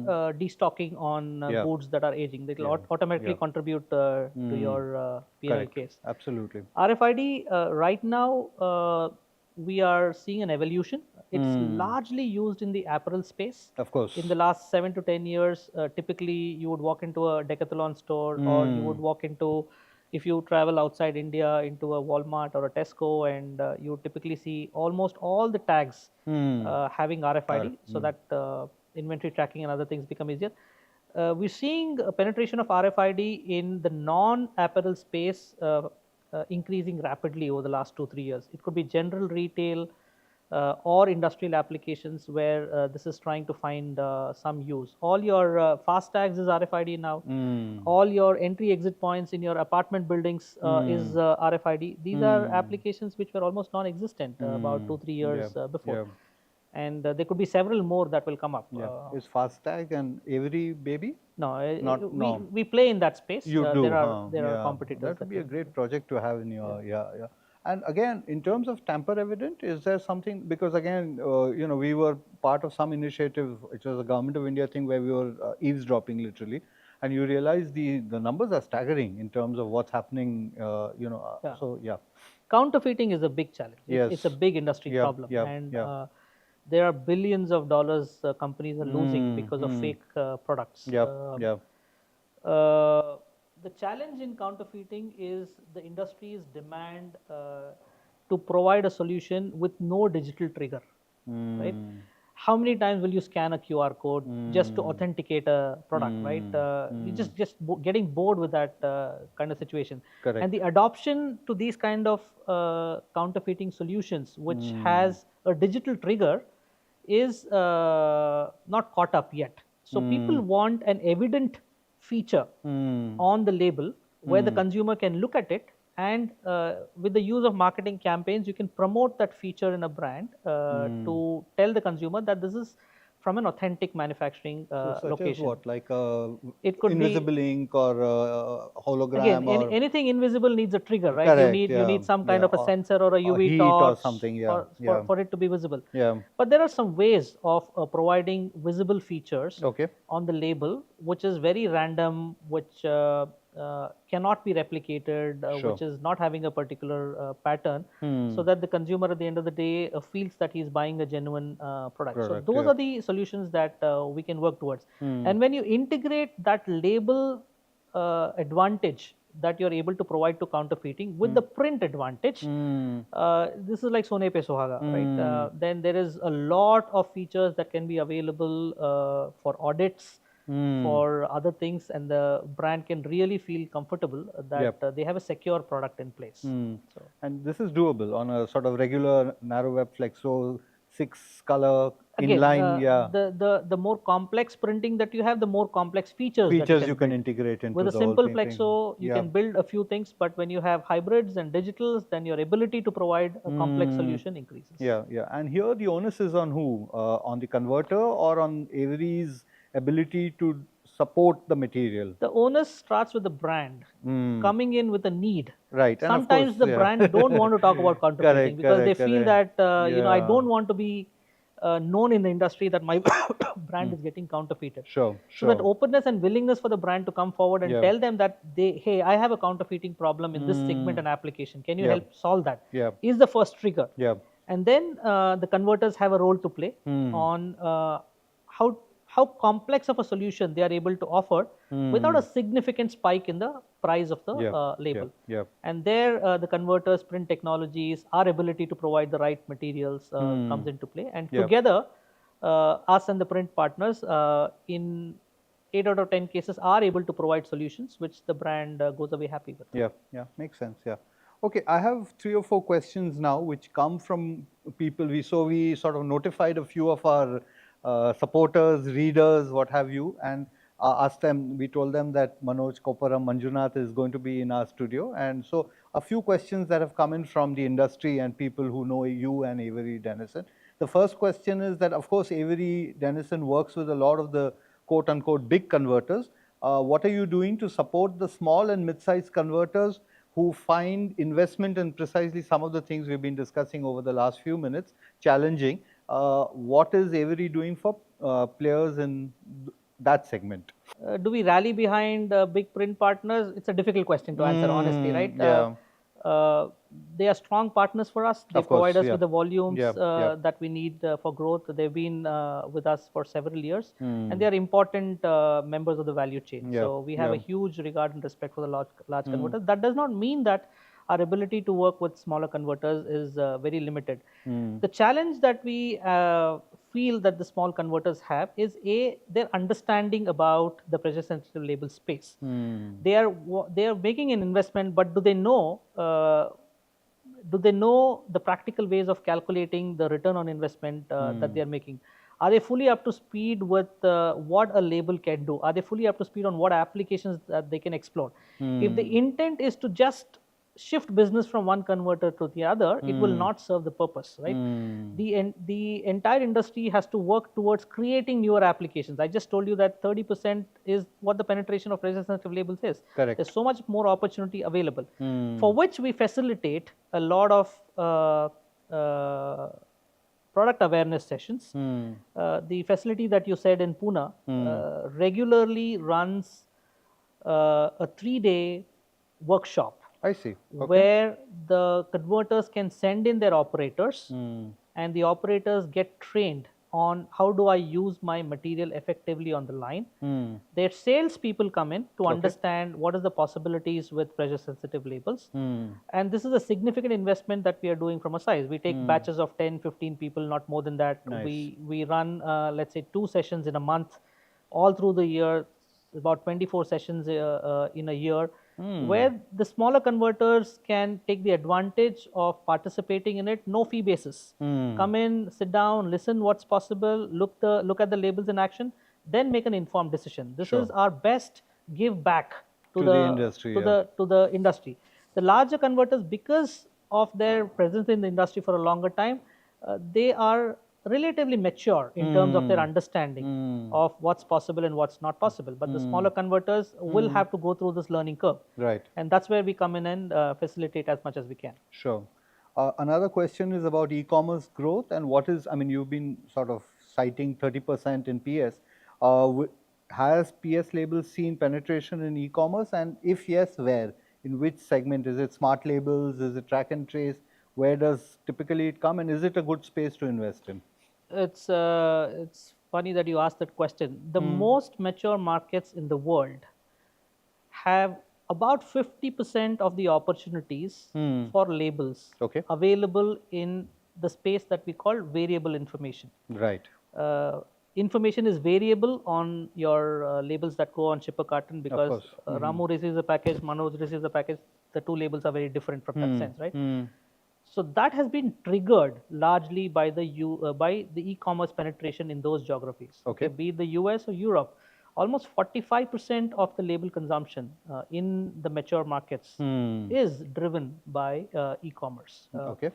destocking on goods that are aging. That will automatically contribute to your P&L case. Absolutely. RFID right now we are seeing an evolution. It's largely used in the apparel space. Of course. In the last 7 to 10 years, typically you would walk into a Decathlon store, or you would walk into, if you travel outside India, into a Walmart or a Tesco, and you would typically see almost all the tags having RFID, so that inventory tracking and other things become easier. We're seeing a penetration of RFID in the non-apparel space increasing rapidly over the last 2-3 years. It could be general retail or industrial applications where this is trying to find some use. All your fast tags is RFID now. All your entry exit points in your apartment buildings is RFID. These are applications which were almost non-existent about 2-3 years before. And there could be several more that will come up. Is FastTag and Avery baby? No, we play in that space. You do. There are competitors. That would be a great project to have in your And again, in terms of tamper evident, is there something, because again, we were part of some initiative, which was a Government of India thing where we were eavesdropping literally, and you realize the numbers are staggering in terms of what's happening, so yeah. Counterfeiting is a big challenge. Yes. It's a big industry Yep, problem. yep, And yep. there are billions of dollars companies are losing because of fake products. Yep, yep. The challenge in counterfeiting is the industry's demand to provide a solution with no digital trigger, right? How many times will you scan a QR code just to authenticate a product, right? You just getting bored with that kind of situation. Correct. And the adoption to these kind of counterfeiting solutions, which has a digital trigger, is not caught up yet. So people want an evident feature on the label where the consumer can look at it, and with the use of marketing campaigns, you can promote that feature in a brand to tell the consumer that this is from an authentic manufacturing So such location. as what, like It could invisible be ink or hologram, again or anything invisible needs a trigger, right? correct, You need some kind of a or sensor or a UV heat torch or something, yeah, for it to be visible. Yeah. But there are some ways of providing visible features Okay. on the label, which is very random, which cannot be replicated, Sure. which is not having a particular pattern, so that the consumer at the end of the day feels that he's buying a genuine product. So Correct, those yeah. are the solutions that we can work towards. And when you integrate that label advantage that you're able to provide to counterfeiting with the print advantage, this is like Sone Pe Suhaga, right? Then there is a lot of features that can be available for audits, for other things, and the brand can really feel comfortable that Yep. they have a secure product in place. So, And this is doable on a sort of regular narrow web flexo 6-color again, inline, yeah. the more complex printing that you have, the more complex features that You can build. integrate into With a the whole simple thing. flexo, you can build a few things, but when you have hybrids and digitals, then your ability to provide a complex solution increases. Yeah, yeah. And here the onus is on who? On the converter or on Avery's ability to support the material? The onus starts with the brand coming in with a need. Right. And Sometimes of course, the brand don't want to talk about counterfeiting because they feel that I don't want to be known in the industry that my brand is getting counterfeited. Sure, So that openness and willingness for the brand to come forward and tell them that hey, I have a counterfeiting problem in this segment and application. Can you help solve that? Is the first trigger. And then the converters have a role to play on how complex of a solution they are able to offer without a significant spike in the price of the label. And there the converters, print technologies, our ability to provide the right materials comes into play. And together, us and the print partners in 8 out of 10 cases are able to provide solutions which the brand goes away happy with. Yeah, makes sense, yeah. Okay, I have 3 or 4 questions now which come from people. We sort of notified a few of our supporters, readers, what have you, and asked them, we told them that Manoj Manjunath is going to be in our studio. And so a few questions that have come in from the industry and people who know you and Avery Dennison. The first question is that, of course, Avery Dennison works with a lot of the quote unquote big converters. What are you doing to support the small and mid-sized converters who find investment in precisely some of the things we've been discussing over the last few minutes challenging? What is Avery doing for players in that segment? Do we rally behind big print partners? It's a difficult question to answer, honestly, right? They are strong partners for us. They provide us with the volumes that we need for growth. They've been with us for several years, and they are important members of the value chain. So we have a huge regard and respect for the large converters. That does not mean that our ability to work with smaller converters is very limited. The challenge that we feel that the small converters have is their understanding about the pressure sensitive label space. They are making an investment, but do they know the practical ways of calculating the return on investment that they are making? Are they fully up to speed with what a label can do? Are they fully up to speed on what applications that they can explore? If the intent is to just shift business from one converter to the other, it will not serve the purpose, right? The entire industry has to work towards creating newer applications. I just told you that 30% is what the penetration of pressure sensitive labels is. Correct. There's so much more opportunity available, for which we facilitate a lot of product awareness sessions. The facility that you said in Pune regularly runs a 3-day workshop. I see. Okay. Where the converters can send in their operators, and the operators get trained on how do I use my material effectively on the line. Their sales people come in to understand what is the possibilities with pressure sensitive labels. And this is a significant investment that we are doing from a size. We take batches of 10, 15 people, not more than that. Nice. We run, let's say, 2 sessions in a month, all through the year, about 24 sessions in a year, where the smaller converters can take the advantage of participating in it, no fee basis. Come in, sit down, listen what's possible, look at the labels in action, then make an informed decision. This is our best give back to the industry, to the industry. The larger converters, because of their presence in the industry for a longer time, they are relatively mature in terms of their understanding of what's possible and what's not possible. But the smaller converters will have to go through this learning curve. Right. And that's where we come in and facilitate as much as we can. Sure. Another question is about e-commerce growth, and what is, I mean, you've been sort of citing 30% in PS. Has PS labels seen penetration in e-commerce, and if yes, where? In which segment? Is it smart labels? Is it track and trace? Where does typically it come, and is it a good space to invest in? It's funny that you asked that question. The most mature markets in the world have about 50% of the opportunities for labels available in the space that we call variable information. Right. Information is variable on your labels that go on shipper carton, because Ramu receives a package, Manoj receives a package. The two labels are very different from that sense, right? So that has been triggered largely by the e-commerce penetration in those geographies. Okay. Be it the US or Europe, almost 45% of the label consumption in the mature markets is driven by e-commerce. Okay.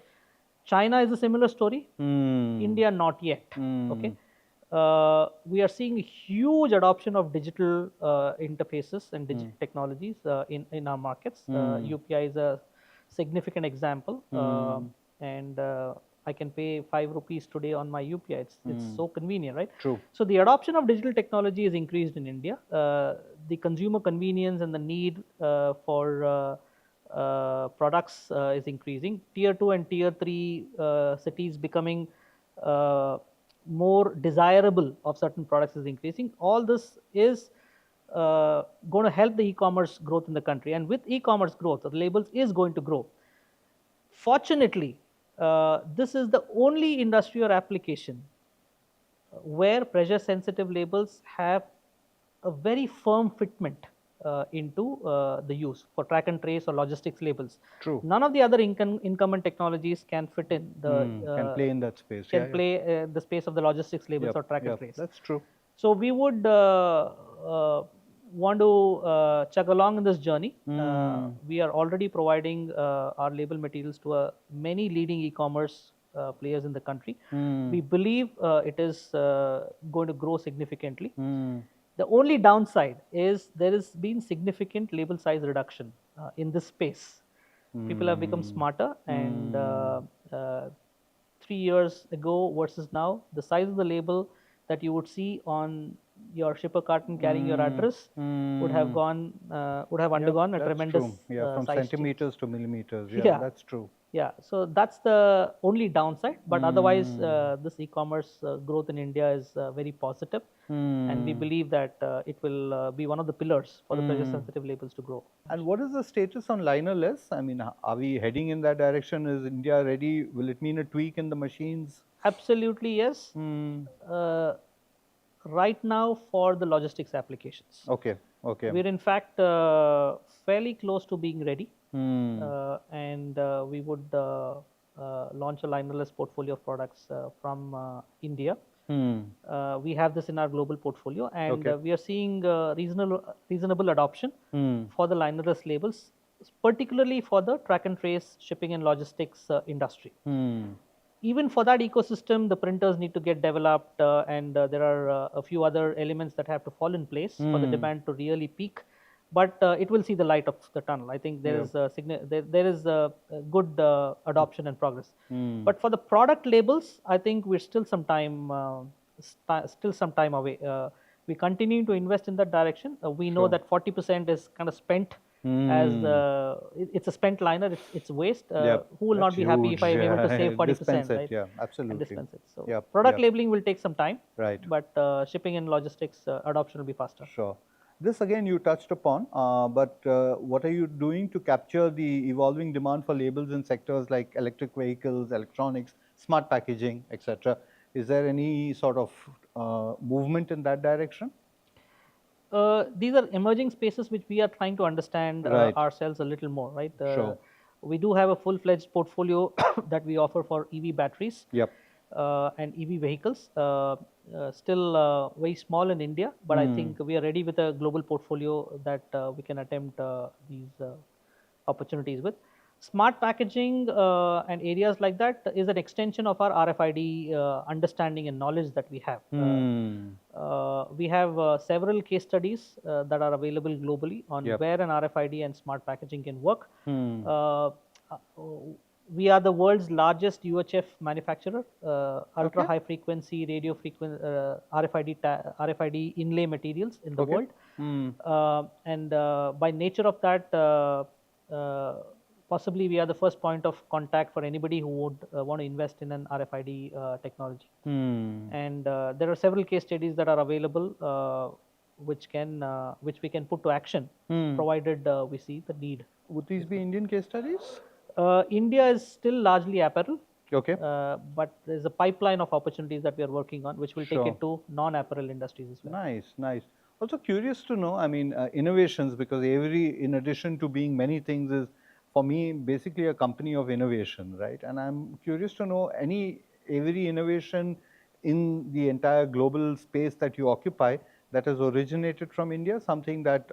China is a similar story. India not yet. Okay. We are seeing huge adoption of digital interfaces and digital technologies in our markets. UPI is a significant example, and I can pay 5 rupees today on my UPI. It's so convenient, right? True. So the adoption of digital technology is increased in India. The consumer convenience and the need for products is increasing. Tier 2 and Tier 3 cities becoming more desirable of certain products is increasing. All this is going to help the e-commerce growth in the country, and with e-commerce growth, the labels is going to grow. Fortunately, this is the only industry or application where pressure sensitive labels have a very firm fitment into the use for track and trace or logistics labels. True. None of the other incumbent technologies can fit in the can play in that space. Can play the space of the logistics labels or track and trace. That's true. So we would want to chug along in this journey. We are already providing our label materials to many leading e-commerce players in the country. We believe it is going to grow significantly. The only downside is there has been significant label size reduction in this space. People have become smarter, and 3 years ago versus now, the size of the label that you would see on your shipper carton carrying your address would have undergone a tremendous from size centimeters to millimeters. That's true. Yeah, so that's the only downside, but otherwise this e-commerce growth in India is very positive, and we believe that it will be one of the pillars for the pressure sensitive labels to grow. And what is the status on linerless? I mean, are we heading in that direction? Is India ready? Will it mean a tweak in the machines? Absolutely yes. Right now for the logistics applications. Okay. We're in fact fairly close to being ready. And we would launch a linerless portfolio of products from India. We have this in our global portfolio, and we are seeing reasonable adoption for the linerless labels particularly for the track and trace shipping and logistics industry. Hmm. Even for that ecosystem, the printers need to get developed, and there are a few other elements that have to fall in place for the demand to really peak. But it will see the light of the tunnel. I think there is there is a good adoption and progress. But for the product labels, I think we're still some time still some time away. We continue to invest in that direction. We know that 40% is kind of spent as it's a spent liner, it's waste. Who will not be happy if I'm able to save 40%, Dispense it, right? yeah, And absolutely. dispense it. So Yep, product yep. labeling will take some time, Right. but shipping and logistics adoption will be faster. Sure. This again you touched upon, but what are you doing to capture the evolving demand for labels in sectors like electric vehicles, electronics, smart packaging, etc.? Is there any sort of movement in that direction? These are emerging spaces which we are trying to understand Right. ourselves a little more, right? Sure. We do have a full-fledged portfolio that we offer for EV batteries. Yep. And EV vehicles. Still very small in India, but I think we are ready with a global portfolio that we can attempt these opportunities with. Smart packaging and areas like that is an extension of our RFID understanding and knowledge that we have. We have several case studies that are available globally on where an RFID and smart packaging can work. We are the world's largest UHF manufacturer, ultra high frequency radio frequency RFID inlay materials in the world. And by nature of that, possibly we are the first point of contact for anybody who would want to invest in an RFID technology. And there are several case studies that are available which we can put to action, provided we see the need. Would these be Indian case studies? India is still largely apparel. Okay. But there's a pipeline of opportunities that we are working on, which will take it to non-apparel industries as well. Nice, nice. Also curious to know, I mean, innovations, because Avery, in addition to being many things, is for me basically a company of innovation, right? And I'm curious to know any Avery innovation in the entire global space that you occupy that has originated from India, something that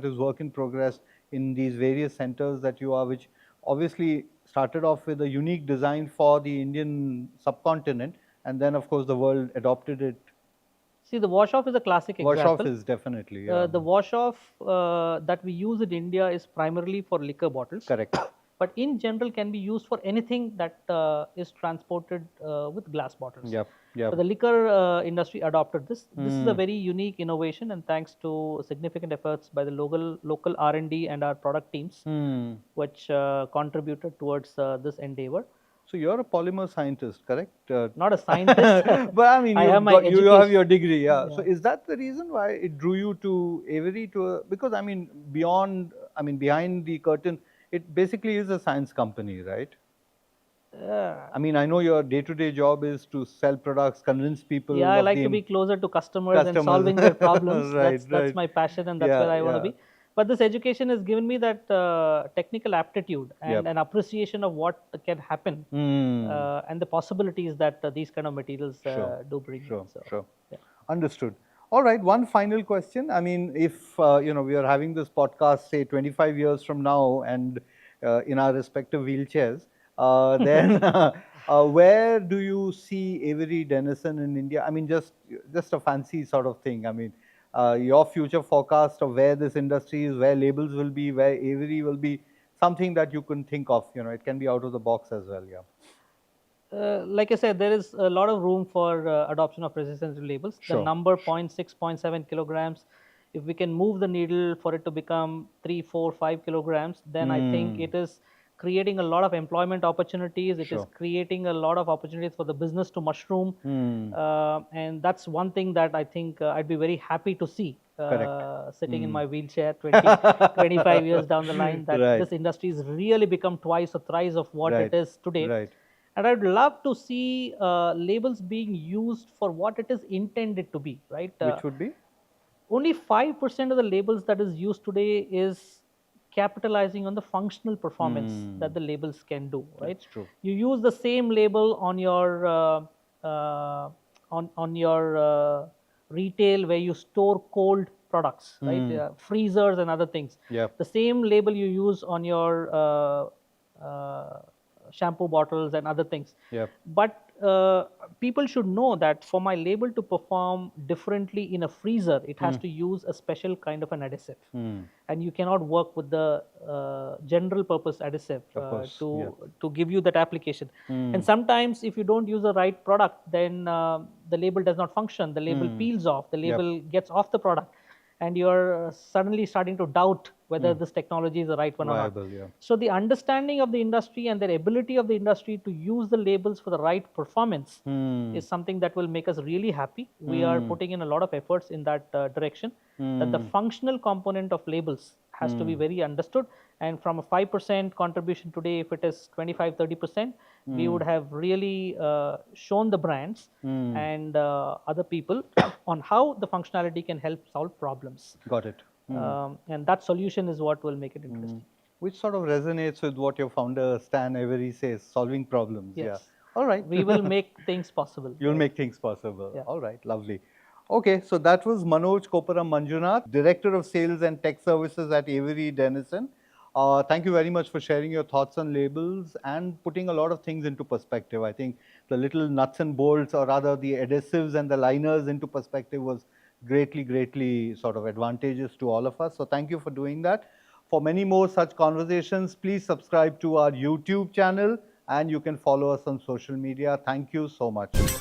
is work in progress in these various centers that you are, which obviously started off with a unique design for the Indian subcontinent, and then of course the world adopted it. See, the wash-off is a classic example. Wash-off is definitely, yeah. The wash-off that we use in India is primarily for liquor bottles. Correct. But in general can be used for anything that is transported with glass bottles. Yep, yep. So the liquor industry adopted this. This is a very unique innovation, and thanks to significant efforts by the local R&D and our product teams, which contributed towards this endeavor. So you're a polymer scientist, correct? Not a scientist, but I mean, you have your degree, yeah. Yeah. So is that the reason why it drew you to Avery? Because I mean, behind the curtain, it basically is a science company, right? I mean, I know your day-to-day job is to sell products, convince people. Yeah, I like to be closer to customers and solving their problems. That's my passion, and that's where I want to be. But this education has given me that technical aptitude and an appreciation of what can happen and the possibilities that these kind of materials do bring. Sure. Yeah. Understood. All right, one final question. I mean, if we are having this podcast, say 25 years from now, and in our respective wheelchairs, then where do you see Avery Dennison in India? I mean, just a fancy sort of thing. I mean, your future forecast of where this industry is, where labels will be, where Avery will be, something that you can think of. It can be out of the box as well. Yeah. Like I said, there is a lot of room for adoption of resistance labels. The number 0.6, 0.7 kilograms, if we can move the needle for it to become 3, 4, 5 kilograms, then I think it is creating a lot of employment opportunities. It is creating a lot of opportunities for the business to mushroom. And that's one thing that I think I'd be very happy to see sitting in my wheelchair 25 years down the line, that this industry has really become twice or thrice of what it is today. Right. And I'd love to see labels being used for what it is intended to be, right? Which would be? Only 5% of the labels that is used today is capitalizing on the functional performance that the labels can do, right? That's true. You use the same label on your retail where you store cold products, right? Freezers and other things. Yep. The same label you use on your shampoo bottles and other things. Yep. But people should know that for my label to perform differently in a freezer, it has to use a special kind of an adhesive. And you cannot work with the general purpose adhesive to give you that application. And sometimes if you don't use the right product, then the label does not function. The label peels off, the label gets off the product, and you're suddenly starting to doubt whether this technology is the right one or not. Yeah. So the understanding of the industry and their ability of the industry to use the labels for the right performance is something that will make us really happy. We are putting in a lot of efforts in that direction, that the functional component of labels has to be very understood. And from a 5% contribution today, if it is 25-30%, we would have really shown the brands and other people on how the functionality can help solve problems. Got it. And that solution is what will make it interesting. Which sort of resonates with what your founder Stan Avery says, solving problems. Yes. Yeah. All right. We will make things possible. You'll make things possible. Yeah. All right. Lovely. Okay, so that was Manoj Manjunath, Director of Sales and Tech Services at Avery Dennison. Thank you very much for sharing your thoughts on labels and putting a lot of things into perspective. I think the little nuts and bolts, or rather the adhesives and the liners into perspective, was greatly sort of advantageous to all of us. So thank you for doing that. For many more such conversations, please subscribe to our YouTube channel and you can follow us on social media. Thank you so much.